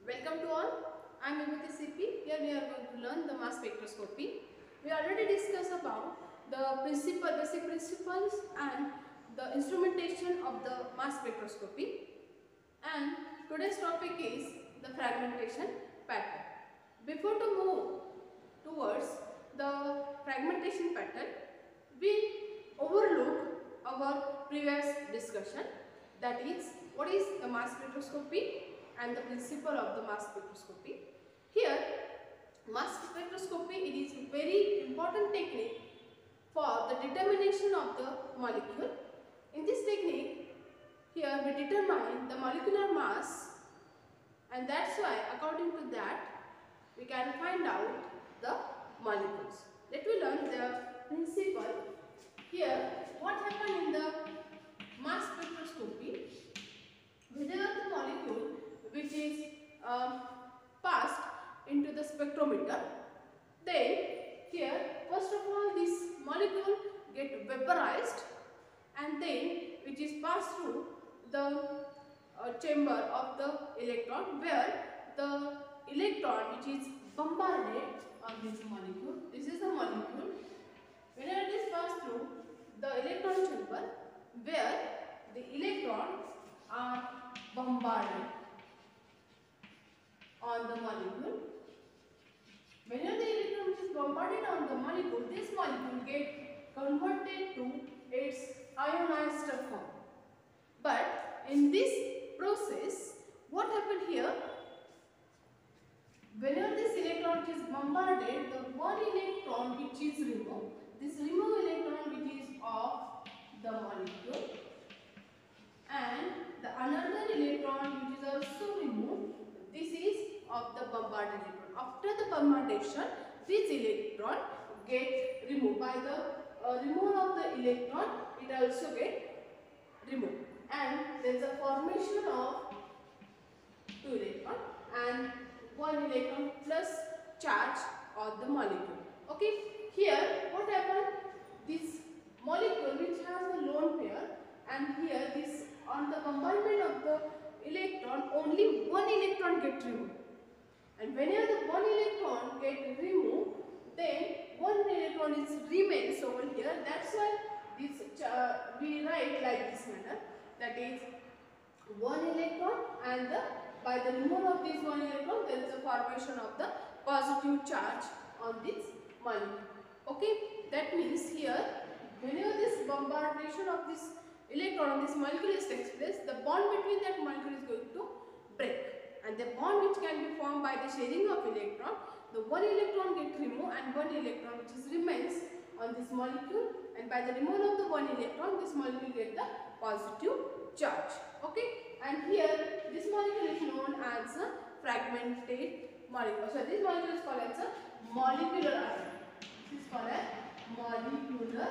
Welcome to all. I am Vibhuti CP. Here we are going to learn the mass spectroscopy. We already discussed about the basic principles and the instrumentation of the mass spectroscopy. And today's topic is the fragmentation pattern. Before to move towards the fragmentation pattern, we overlook our previous discussion, that is what is the mass spectroscopy and the principle of the mass spectroscopy. Here mass spectroscopy, it is a very important technique for the determination of the molecule. In this technique, here we determine the molecular mass, and that's why according to that we can find out the molecules. Let me learn the principle. Here what happened in the mass spectroscopy, whenever the molecule which is passed into the spectrometer, then here first of all this molecule get vaporized and then which is passed through the chamber of the electron, where the electron which is bombarded on this molecule. This is the molecule. Whenever it is passed through the electron chamber, where the electrons are bombarded on the molecule. Whenever the electron which is bombarded on the molecule, this molecule get converted to its ionized form. But in this process, what happened here? Whenever this electron which is bombarded, the one electron which is removed, this removed electron which is of the molecule, and the another electron which is also removed, this is of the bombarded electron. After the bombardation, this electron get removed. By the removal of the electron, it also get removed, and there is a formation of two electrons and one electron plus charge on the molecule. Okay, here what happened? This molecule which has a lone pair, and here this on the bombardment of the electron, only one electron get removed, and whenever the one electron get removed, then one electron is remains over here. That's why this we write like this manner, that is one electron, and by the removal of this one electron, there is a formation of the positive charge on this molecule. Okay, that means here whenever this bombardation of this electron on this molecule takes place, the bond between that molecule is going to break, and the bond which can be formed by the sharing of electron, the one electron get removed and one electron which is remains on this molecule, and by the removal of the one electron, this molecule get the positive charge. Okay, and here this molecule is known as a fragmented molecule. So this molecule is called as a molecular ion. This is called as molecular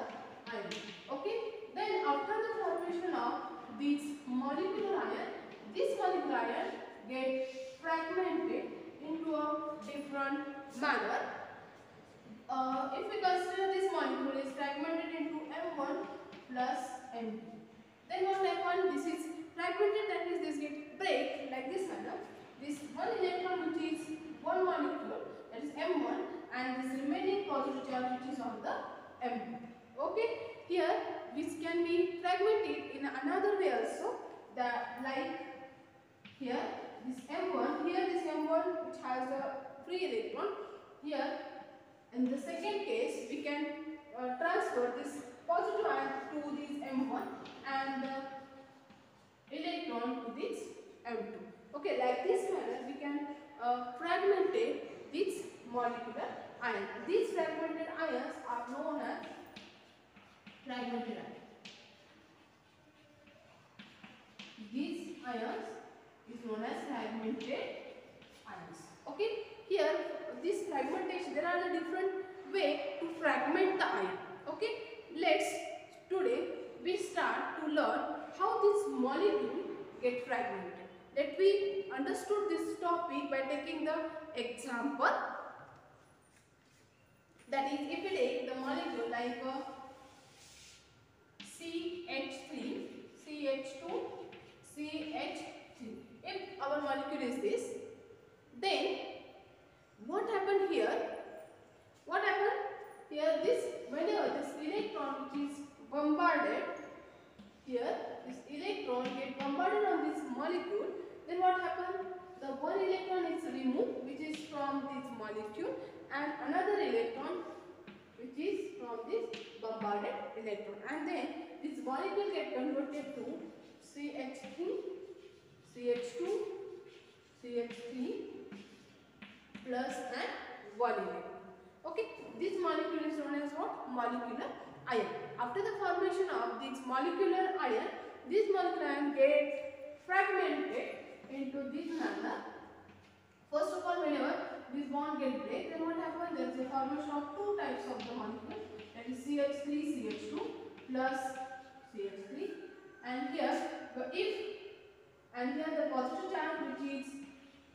ion. Okay, then after the formation of this molecular ion, this molecular ion get fragmented into a different manner. If we consider this molecule is fragmented into M1 plus M2, then what happens? This is fragmented, that means this get break like this manner. This one electron which is one molecule, that is M1, and this remaining positive charge which is on the M2. Okay, here this can be fragmented in another way also, that like here this M1, here this M1 which has a free electron, here in the second case we can transfer this positive ion to this M1 and electron to this M2. Okay, like this manner we can fragment this molecular ion. These fragmented ions are known as fragmented ions. These ions is known as fragmented ions. Okay, here this fragmentation, there are the different way to fragment the ion. Okay, let's today we start to learn how this molecule get fragmented. Let we understood this topic by taking the example, that is if we take the molecule like CH3, CH2, CH3. If our molecule is this, Then what happened here? What happened here? Whenever this electron which is bombarded here, this electron get bombarded on this molecule, then what happened? The one electron is removed which is from this molecule, and another electron which is from this bombarded electron, and then this molecule get converted to CH3, CH2, CH3 plus and one electron. Okay, this molecule is known as what? Molecular ion. After the formation of this molecular ion, this molecular ion get fragmented into this manner. First of all, whenever this bond get break, then what happens? There is a formation of two types of the molecule, that is CH3, CH2 plus CH3, and here the positive charge which is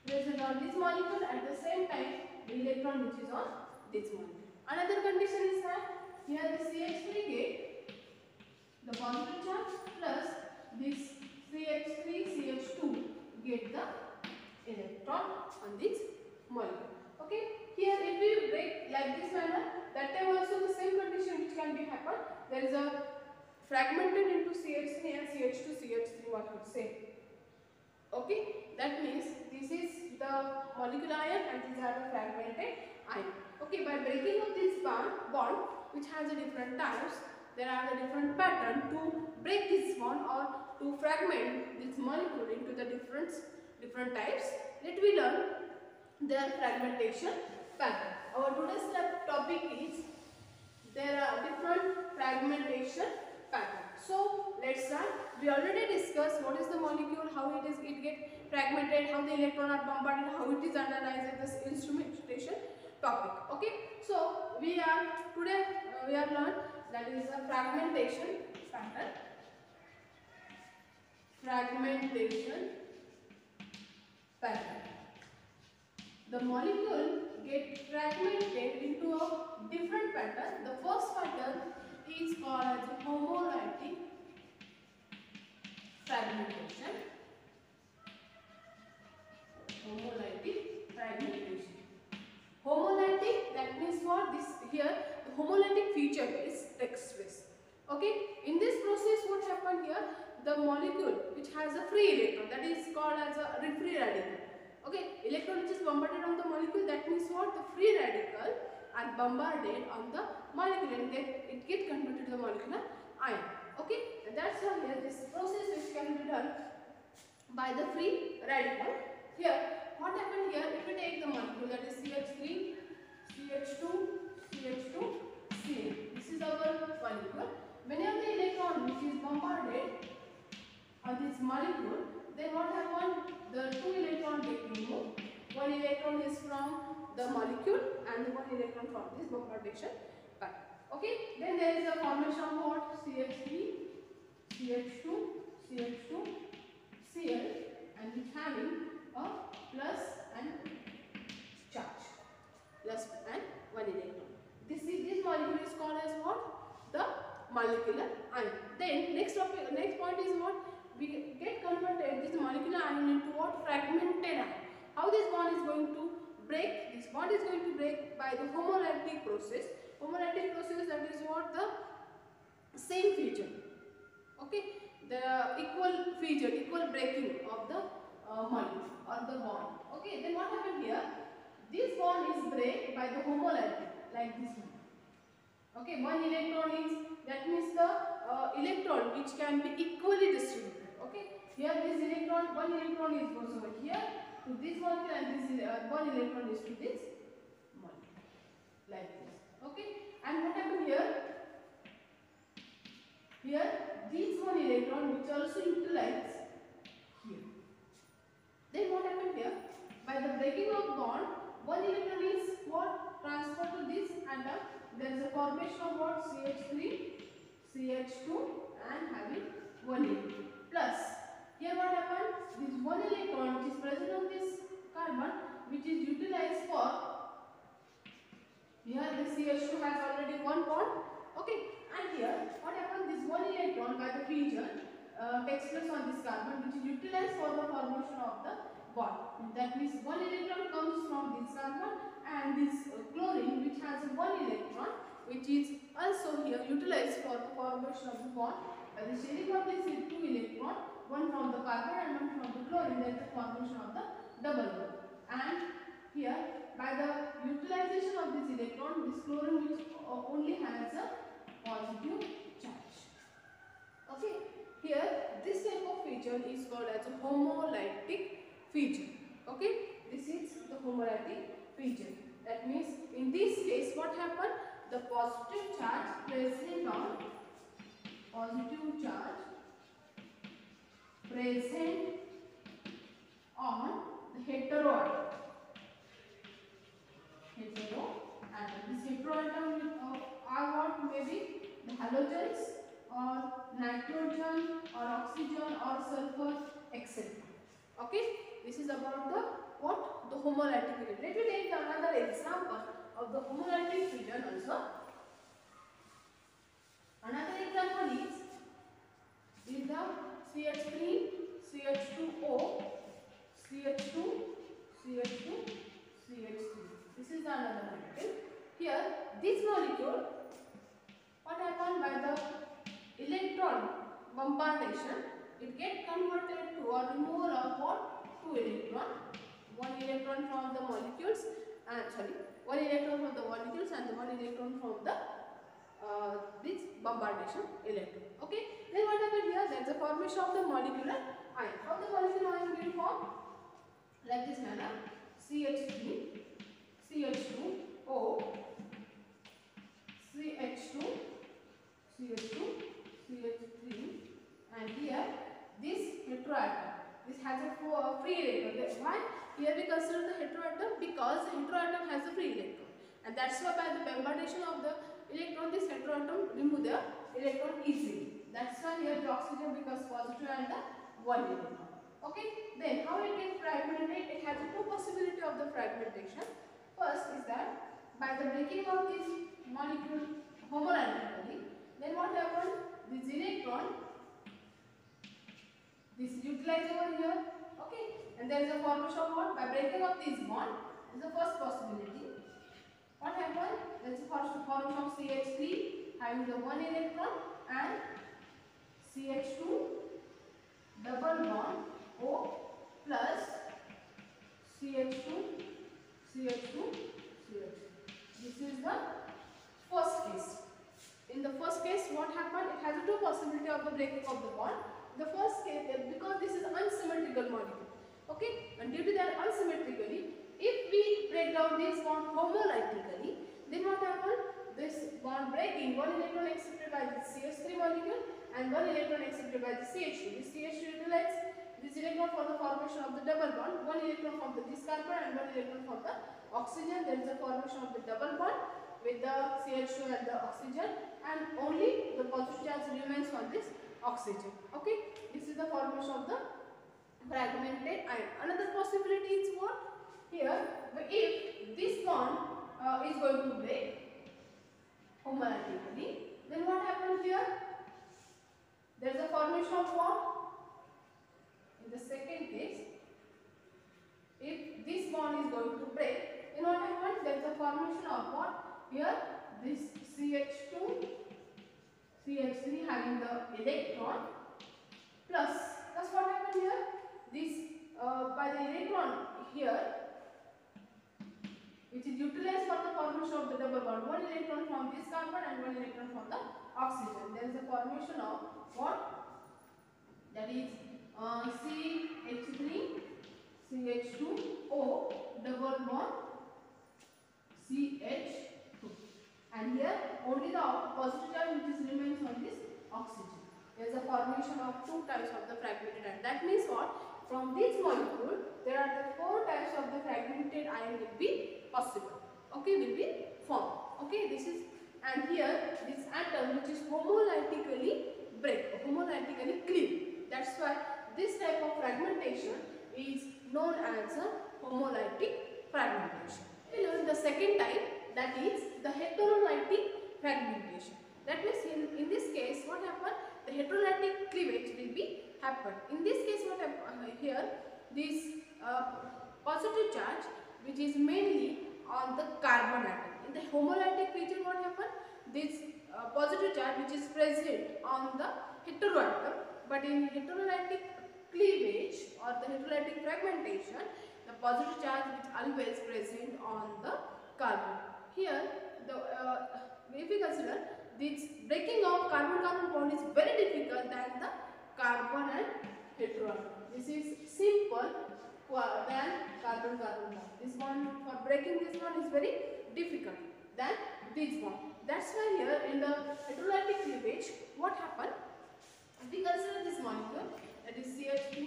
present on this molecule, at the same time the electron which is on this molecule. Another condition is that here the CH3 get the positive charge plus this CH3, CH2 get the electron on this molecule. Okay, here if we break like this manner, that time also the same condition which can be happen. There is a fragmented into CH3 and CH2, CH3 what we say. Okay, that means this is the molecular ion and these are the fragmented ion. Okay, by breaking of this bond which has a different types, there are the different pattern to break this bond or to fragment this molecule into the different types. Let me learn their fragmentation pattern. Our today's topic is there are different fragmentation pattern. So let's start. We already discussed what is the molecule, how it get fragmented, how the electron are bombarded, how it is analyzed in this instrumentation topic. Okay, so we are learn that is a fragmentation pattern. Fragmentation pattern. The molecule get fragmented into a different pattern. The first pattern is called as homolytic fragmentation. Homolytic fragmentation. Homolytic, that means what? This here the homolytic feature is takes place. Okay, in this process what happened here? The molecule which has a free electron, that is called as a free radical. Okay, electron which is bombarded on the molecule, that means what? The free radical are bombarded on the molecule and it get converted to the molecular ion. Okay, and that's how here this process which can be done by the free radical. Here, what happened here? If we take the molecule that is CH3, CH2, CH2, Cl. This is our molecule. Whenever the electron which is bombarded on this molecule, then what happened? The two electrons get removed. One electron is from the molecule and one electron from this bombardation pattern. Okay, then there is a formation of what? CH3, CH2, CH2, Cl, and it's having a plus and charge, plus and one electron. This molecule is called as what? The molecular ion. Then next point is what? We get converted this molecular ion into what? Fragmented ion. How this bond is going to break? This bond is going to break by the homolytic process. Homolytic process, that is what? The same feature. Okay, the equal feature, equal breaking of the molecule or the bond. Okay, then what happened here? This bond is break by the homolytic, like this one. Okay, one electron is, that means the electron which can be equally distributed. Okay, here this electron, one electron is goes over here to this molecule and this one electron is to this molecule, like this. Okay, and what happened here? Here this one electron which also utilized here. Then what happened here? By the breaking of bond, one electron is what? Transferred to this atom. There is a formation of what? CH3, CH2 and having one electron. Plus, here what happened? This one electron which is present on this carbon, which is utilized for, here the CH2 has already one bond. Okay, and here what happened? This one electron by the fusion takes place on this carbon, which is utilized for the formation of the bond. That means one electron comes from this carbon and this chlorine, which has one electron, which is also here utilized for the formation of the bond. By the sharing of these two electrons, one from the carbon and one from the chlorine, that is the formation of the double bond. And here, by the utilization of this electron, this chlorine which only has a positive charge. Okay, here this type of feature is called as a homolytic feature. Okay, this is the homolytic feature. That means in this case, what happened? The positive charge present on the heteroatom. This heteroatom are what? Maybe the halogens or nitrogen or oxygen or sulfur, etc. Okay, this is about the what? The homolytic fusion. Let me take another example of the homolytic fusion also. Another example is the CH3, CH2O, CH2, CH2, CH3. This is another molecule. Here, this molecule, what happened by the electron bombardation, it gets converted to a removal of what? Two electrons. One electron from the molecules, one electron from the molecules and one electron from the this bombardation electron. Okay. Then what happened here? There is a formation of the molecular ion. How the molecular ion will form? Like this manner: CH3, CH2O, CH2, CH2, CH3, and here this heteroatom. This has a free electron. Why? Here we consider the heteroatom because the heteroatom has a free electron, and that's why by the bombardation of the electron, this heteroatom remove the electron easily. That's why here the oxygen becomes positive and the one electron. Okay. Then how it gets fragmented? It has two possibility of the fragmentation. First is that by the breaking of this molecule homolytically, then what happens? This electron, this is utilized over here. Okay. And there is a formation of what? By breaking of this bond, this is the first possibility. What happens? There is a formation of CH3 having the one electron and CH2 double bond O plus CH2, CH2, CH2. This is the first case. In the first case, what happened? It has a two possibility of the breaking of the bond. The first case, because this is unsymmetrical molecule. Okay, and due to that unsymmetrically, if we break down this bond homolytically, then what happens? This bond breaking, one electron accepted by the CH3 molecule and one electron accepted by the CH2. This CH2 utilizes this electron for the formation of the double bond, one electron from this carbon and one electron from the oxygen. There is a formation of the double bond with the CH2 and the oxygen, and only the positive charge remains on this oxygen. Okay, this is the formation of the fragmented ion. Another possibility is what? Here, if this bond is going to break homolytically, then what happens here? There is a formation of what? In the second case, if this bond is going to break, then what happens? There is a formation of what? Here, this CH2, CH3 having the electron plus what happens here? This by the electron here, which is utilized for the formation of the double bond, one electron from this carbon and one electron from the oxygen. There is a formation of what? That is CH3, CH2O double bond CH2, and here only the positive charge which is remains on this oxygen. There is a formation of two types of the fragmented ion. That means what? From this molecule, there are the four types of the fragmented ion will be possible. Okay, will be formed. Okay, this is, and here this atom which is homolytically break, homolytically cleave. That's why this type of fragmentation is known as a homolytic fragmentation. And the second type, that is the heterolytic fragmentation. That means in this case, what happened? The heterolytic cleavage will be happen. In this case, what happened here? This which is mainly on the carbon atom. In the homolytic region, what happened? This positive charge which is present on the heteroatom, but in heterolytic cleavage or the heterolytic fragmentation, the positive charge is always present on the carbon. Here, if we consider this breaking of carbon-carbon bond is very difficult than the carbon and heteroatom. This is simple than carbon-carbon bond. This one, for breaking this one is very difficult than this one. That's why here in the heterolytic cleavage, what happened? We consider this molecule, that is CH3,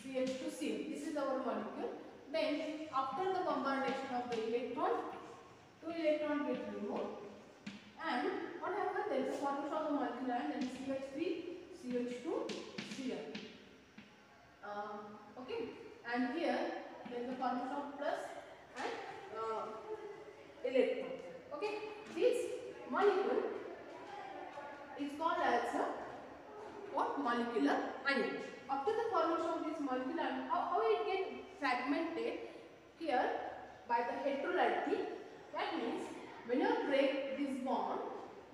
CH2Cl. This is our molecule. Then after the bombardation of the electron, two electrons get removed, and what happens? There is a formation of the molecule ion, that is CH3, CH2, Cl. Okay, and here there is a formation of plus and electron. Okay, this molecule is called as a what? Molecular ion. After the formation of this molecular ion, how it gets fragmented here by the heterolytic. That means when you break this bond,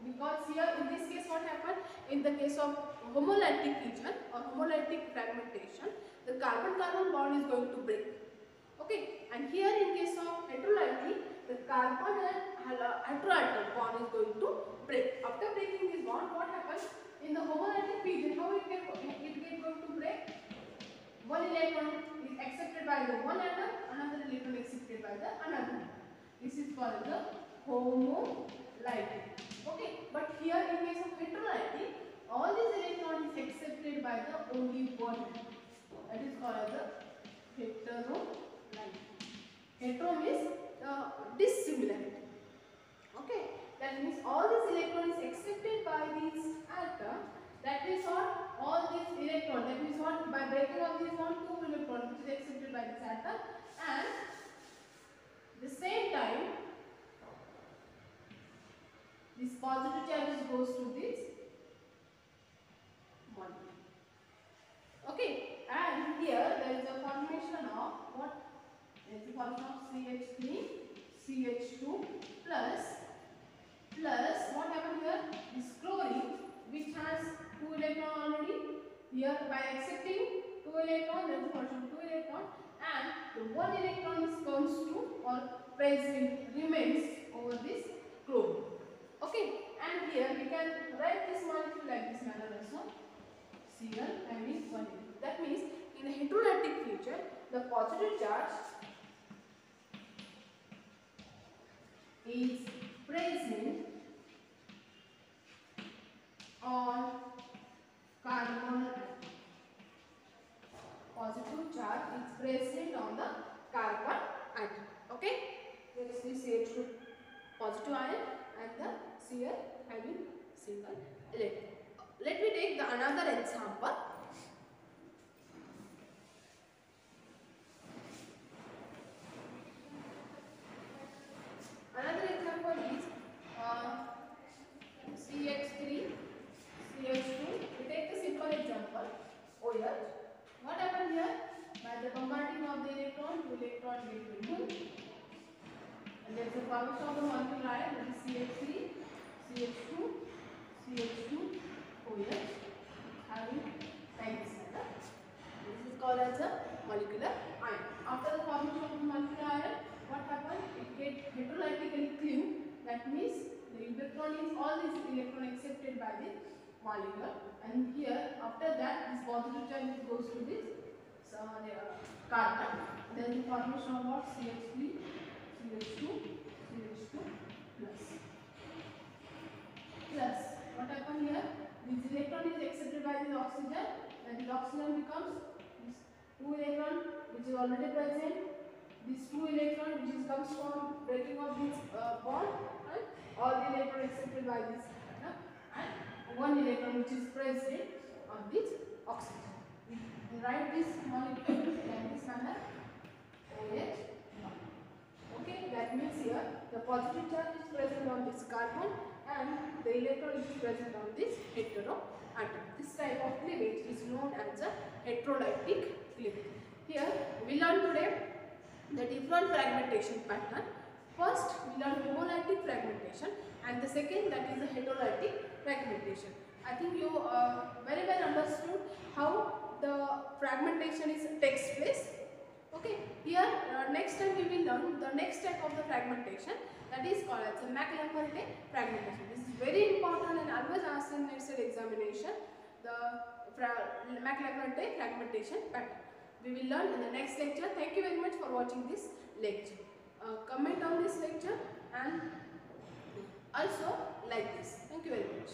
because here in this case what happened? In the case of homolytic region or homolytic fragmentation, the carbon-carbon bond is going to break. Okay, and here in case of heterolytic, the carbon and heteroatom bond is going to break. After breaking this bond, what happens? In the homolytic region, how it get going to break? One electron is accepted by the one atom, another electron accepted by the another. This is called the homolytic. Okay, but here in case of heterolytic, all these electrons is accepted by the only one atom. That is called as the heterolytic. Hetero means dissimilarity. Okay, that means all these electrons is accepted by this atom. That is what all these electrons. That means what, by breaking of this one, two electrons which is accepted by this atom, and the same time this positive charge goes to this molecule. Okay, and here there is a formation of what? There is a formation of CH3, CH2 plus what happened here? This chlorine, which has two electrons already. Here by accepting two electrons, there is a formation of two electrons, and the one electron comes to or present remains over this chlorine. Okay, and here we can write this molecule like this manner also. Cl having one electron. That means in a heterolytic region, the positive charge is present on carbon atom. Positive charge is present on the carbon atom. Okay, there is this CH2 positive ion and the Cl having single electron. Let me take the another example. Another example is CH3, CH2. We take the simple example OH. What happened here? By the bombarding of the electron, the electron get removed, and there is a formation of the molecular ion, that is CH3, CH2, CH2, OH, having like this manner. This is called as a molecular ion. After the formation of the molecular ion, what happens? It gets heterolytically cleaved. That means the electron is all these electrons accepted by the molecule, and here after that this positive charge goes to this carbon. Then the formation of what? CH3, CH2, CH2 plus. What happened here? This electron is accepted by this oxygen, and this oxygen becomes this two electron which is already present. This two electron which is comes from breaking of this bond, and all the electron accepted by this atom, and one electron which is present on this oxygen. We write this molecule like this manner, OH. Okay, that means here the positive charge is present on this carbon and the electron is present on this heteroatom. This type of cleavage is known as a heterolytic cleavage. Here we learn today the different fragmentation pattern. First, we learn homolytic fragmentation, and the second, that is the heterolytic fragmentation. I think you very well understood how the fragmentation takes place. Okay, here next time we will learn the next type of the fragmentation, that is called as the McLaughlin fragmentation. This is very important and always asked in next examination, the McLaughlin fragmentation pattern. We will learn in the next lecture. Thank you very much for watching this lecture. Comment on this lecture and also like this. Thank you very much.